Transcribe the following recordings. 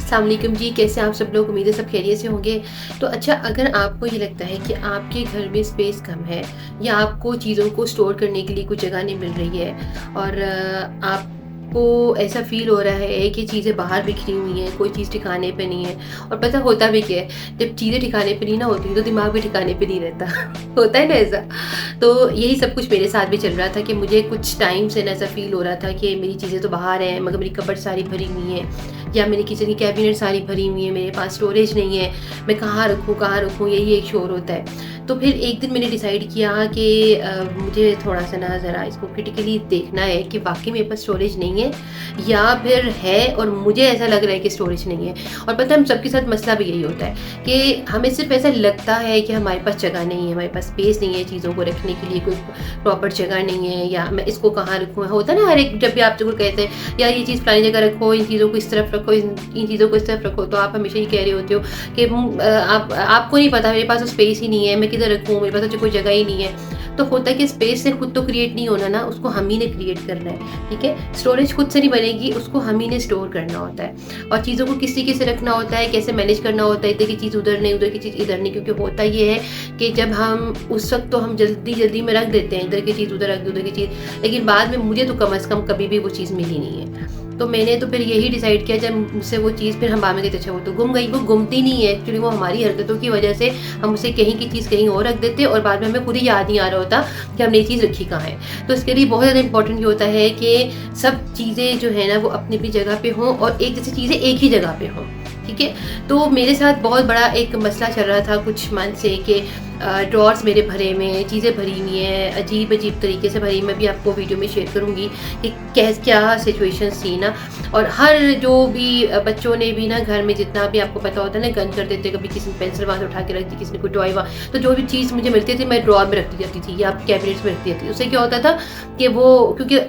अस्सलाम वालेकुम जी, कैसे आप सब लोग? उम्मीद है सब खैरियत से होंगे। तो अच्छा, अगर आपको ये लगता है कि आपके घर में स्पेस कम है या आपको चीज़ों को स्टोर करने के लिए कोई जगह नहीं मिल रही है और आपको ऐसा फ़ील हो रहा है कि चीज़ें बाहर बिखरी हुई हैं, कोई चीज़ ठिकाने पे नहीं है, और पता होता भी क्या है, जब चीज़ें ठिकाने पे नहीं ना होती तो दिमाग भी ठिकाने पे नहीं रहता होता है ना ऐसा। तो यही सब कुछ मेरे साथ भी चल रहा था कि मुझे कुछ टाइम से ना ऐसा फ़ील हो रहा था कि मेरी चीज़ें तो बाहर हैं मगर मेरी कबर्ड सारी भरी हुई है, या मेरी किचन की कैबिनेट सारी भरी हुई है, मेरे पास स्टोरेज नहीं है, मैं कहाँ रखूँ, यही एक शोर होता है। तो फिर एक दिन मैंने डिसाइड किया कि मुझे थोड़ा सा ना ज़रा इसको क्रिटिकली देखना है कि वाकई मेरे पास स्टोरेज नहीं है या फिर है और मुझे ऐसा लग रहा है कि स्टोरेज नहीं है। और पता है, हम सबके साथ मसला भी यही होता है कि हमें सिर्फ ऐसा लगता है कि हमारे पास जगह नहीं है, हमारे पास स्पेस नहीं है, चीज़ों को रखने के लिए कोई प्रॉपर जगह नहीं है, या मैं इसको कहाँ रखूँ। होता है ना, हर एक जब भी आप जरूर कहते हैं यार ये चीज़ फलानी जगह रखो, इन चीज़ों को इस तरफ रखो, इन चीज़ों को इस तरफ रखो, तो आप हमेशा ये कह रहे होते हो कि आपको नहीं पता, मेरे पास तो स्पेस ही नहीं है, मैं किधर रखूँ, मेरे पास तो कोई जगह ही नहीं है। तो होता है कि स्पेस से खुद तो क्रिएट नहीं होना ना, उसको हम ही ने क्रिएट करना है। ठीक है, स्टोरेज खुद से नहीं बनेगी, उसको हम ही ने स्टोर करना होता है और चीज़ों को किस तरीके से रखना होता है, कैसे मैनेज करना होता है, इधर की चीज़ उधर नहीं, उधर की चीज़ इधर नहीं। क्योंकि होता ये है कि जब हम उस वक्त तो हम जल्दी में रख देते हैं, इधर की चीज़ उधर रख दी, उधर की चीज़, लेकिन बाद में मुझे तो कम से कम कभी भी वो चीज़ मिली नहीं है। तो मैंने तो फिर यही डिसाइड किया, जब मुझसे वो चीज़ फिर हम बाद में कहते अच्छा वो तो गुम गई, वो गुमती नहीं है एक्चुअली, वो हमारी हरकतों की वजह से हम उसे कहीं की चीज़ कहीं और रख देते और बाद में हमें खुद ही याद नहीं आ रहा होता कि हमने ये चीज़ रखी कहाँ है। तो इसके लिए बहुत ज़्यादा इंपॉर्टेंट ये होता है कि सब चीज़ें जो है ना वो अपनी अपनी जगह पे हों और एक जैसी चीज़ें एक ही जगह पे हों। ठीक है, तो मेरे साथ बहुत बड़ा एक मसला चल रहा था कुछ मंथ से कि ड्रॉर्स मेरे भरे में चीज़ें भरी हुई हैं, अजीब तरीके से भरी। मैं भी आपको वीडियो में शेयर करूँगी कि क्या सिचुएशन थी ना। और हर जो भी बच्चों ने भी ना घर में जितना भी आपको पता होता है ना, गंद कर देते, कभी किसी ने पेंसिल वहाँ से उठा के रख दी, किसी ने कोई टॉय वहाँ, तो जो भी चीज़ मुझे मिलती थी मैं ड्रॉर में रखती जाती थी या कैबिनेट्स में रखती जाती थी। उससे क्या होता था कि वो क्योंकि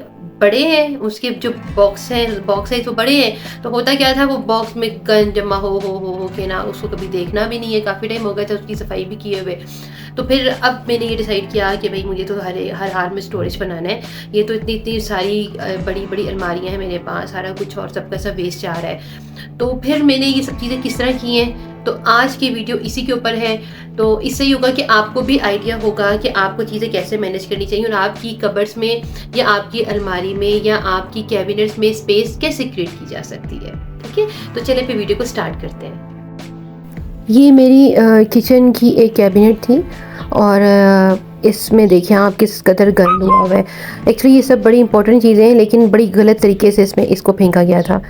बड़े हैं, उसके जो बॉक्स है तो बड़े हैं, तो होता क्या था वो बॉक्स में गंद जमा हो के ना उसको कभी देखना भी नहीं है, काफ़ी टाइम हो गया था उसकी सफाई भी किए हुए। तो फिर अब मैंने ये डिसाइड किया कि भाई मुझे तो हर हाल में स्टोरेज बनाना है। ये तो इतनी सारी बड़ी अलमारियां हैं मेरे पास, सारा कुछ और सबका सब वेस्ट जा रहा है। तो फिर मैंने ये सब चीज़ें किस तरह की हैं, तो आज की वीडियो इसी के ऊपर है। तो इससे ये होगा कि आपको भी आइडिया होगा कि आपको चीज़ें कैसे मैनेज करनी चाहिए और आपकी कबर्ड्स में या आपकी अलमारी में या आपकी कैबिनेट्स में स्पेस कैसे क्रिएट की जा सकती है। ठीक है, तो चलिए फिर वीडियो को स्टार्ट करते हैं। ये मेरी किचन की एक कैबिनेट थी और इसमें देखिए आप किस कदर गंद हुआ हुआ है। एक्चुअली ये सब बड़ी इंपॉर्टेंट चीज़ें हैं लेकिन बड़ी गलत तरीके से इसमें इसको फेंका गया था।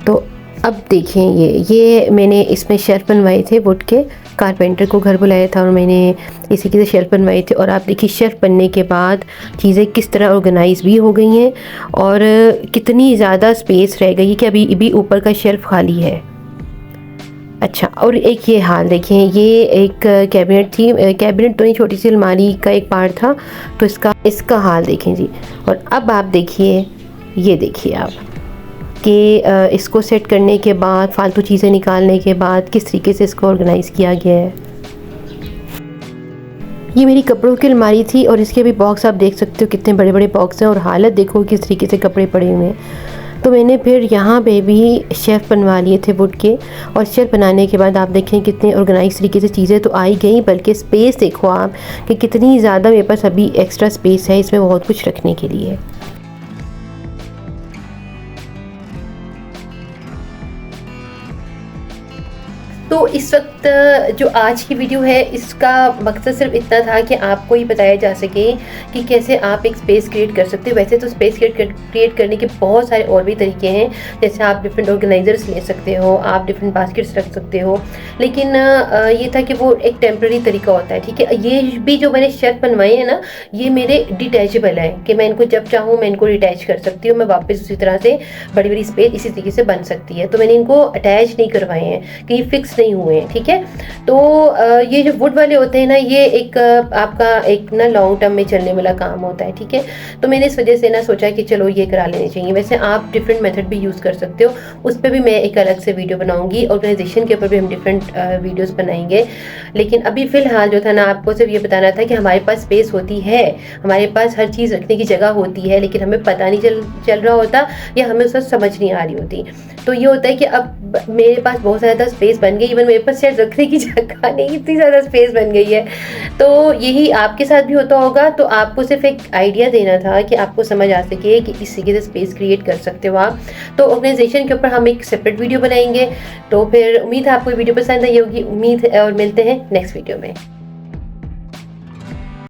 तो अब देखें, ये मैंने इसमें शेल्फ बनवाए थे, वुड के कारपेंटर को घर बुलाया था और मैंने इसी के शेल्फ बनवाए थे। और आप देखिए शेल्फ बनने के बाद चीज़ें किस तरह ऑर्गेनाइज भी हो गई हैं और कितनी ज़्यादा स्पेस रह गई कि अभी भी ऊपर का शेल्फ खाली है। अच्छा, और एक ये हाल देखें, ये एक कैबिनेट थी, कैबिनेट तो नहीं, छोटी सी अलमारी का एक पार्ट था, तो इसका हाल देखें जी। और अब आप देखिए, ये देखिए आप कि इसको सेट करने के बाद, फालतू चीज़ें निकालने के बाद किस तरीके से इसको ऑर्गेनाइज़ किया गया है। ये मेरी कपड़ों की अलमारी थी और इसके भी बॉक्स आप देख सकते हो कितने बड़े बड़े बॉक्स हैं और हालत देखो किस तरीके से कपड़े पड़े हुए हैं। तो मैंने फिर यहाँ पे भी शेल्फ बनवा लिए थे वुड के, और शेल्फ बनाने के बाद आप देखें कितने ऑर्गेनाइज तरीके से चीज़ें तो आई गई, बल्कि स्पेस देखो आप कि कितनी ज़्यादा मेरे पास अभी एक्स्ट्रा स्पेस है इसमें बहुत कुछ रखने के लिए। तो इस वक्त जो आज की वीडियो है इसका मकसद सिर्फ इतना था कि आपको ये बताया जा सके कि कैसे आप एक स्पेस क्रिएट कर सकते हो। वैसे तो स्पेस क्रिएट करने के बहुत सारे और भी तरीके हैं, जैसे आप डिफरेंट ऑर्गेनाइजर्स ले सकते हो, आप डिफरेंट बास्केट्स रख सकते हो, लेकिन ये था कि वो एक टेम्प्रेरी तरीका होता है। ठीक है, ये भी जो मैंने शेल्फ बनवाए हैं ना, ये मेरे डिटैचेबल है कि मैं इनको जब चाहूँ मैं इनको डिटैच कर सकती हूँ, मैं वापस उसी तरह से बड़ी स्पेस इसी तरीके से बन सकती है। तो मैंने इनको अटैच नहीं करवाए हैं कि ये फिक्स नहीं हुए हैं। ठीक है, तो ये जो वुड वाले होते हैं ना, ये एक आपका एक ना लॉन्ग टर्म में चलने वाला काम होता है। ठीक है, तो मैंने इस वजह से ना सोचा कि चलो ये करा लेने चाहिए। वैसे आप डिफरेंट मेथड भी यूज़ कर सकते हो, उस पर भी मैं एक अलग से वीडियो बनाऊंगी, ऑर्गेनाइजेशन के ऊपर भी हम डिफरेंट वीडियोस बनाएंगे। लेकिन अभी फ़िलहाल जो था ना, आपको सिर्फ ये बताना था कि हमारे पास स्पेस होती है, हमारे पास हर चीज़ रखने की जगह होती है, लेकिन हमें पता नहीं चल रहा होता या हमें उसका समझ नहीं आ रही होती। तो ये होता है कि अब मेरे पास बहुत ज़्यादा स्पेस बन गई, इवन मेरे पास शायद रखने की जगह नहीं, इतनी ज़्यादा स्पेस बन गई है। तो यही आपके साथ भी होता होगा, तो आपको सिर्फ एक आइडिया देना था कि आपको समझ आ सके कि इस तरीके से स्पेस क्रिएट कर सकते हो आप। तो ऑर्गेनाइजेशन के ऊपर हम एक सेपरेट वीडियो बनाएंगे। तो फिर उम्मीद है आपको वीडियो पसंद आई होगी, उम्मीद है, और मिलते हैं नेक्स्ट वीडियो में।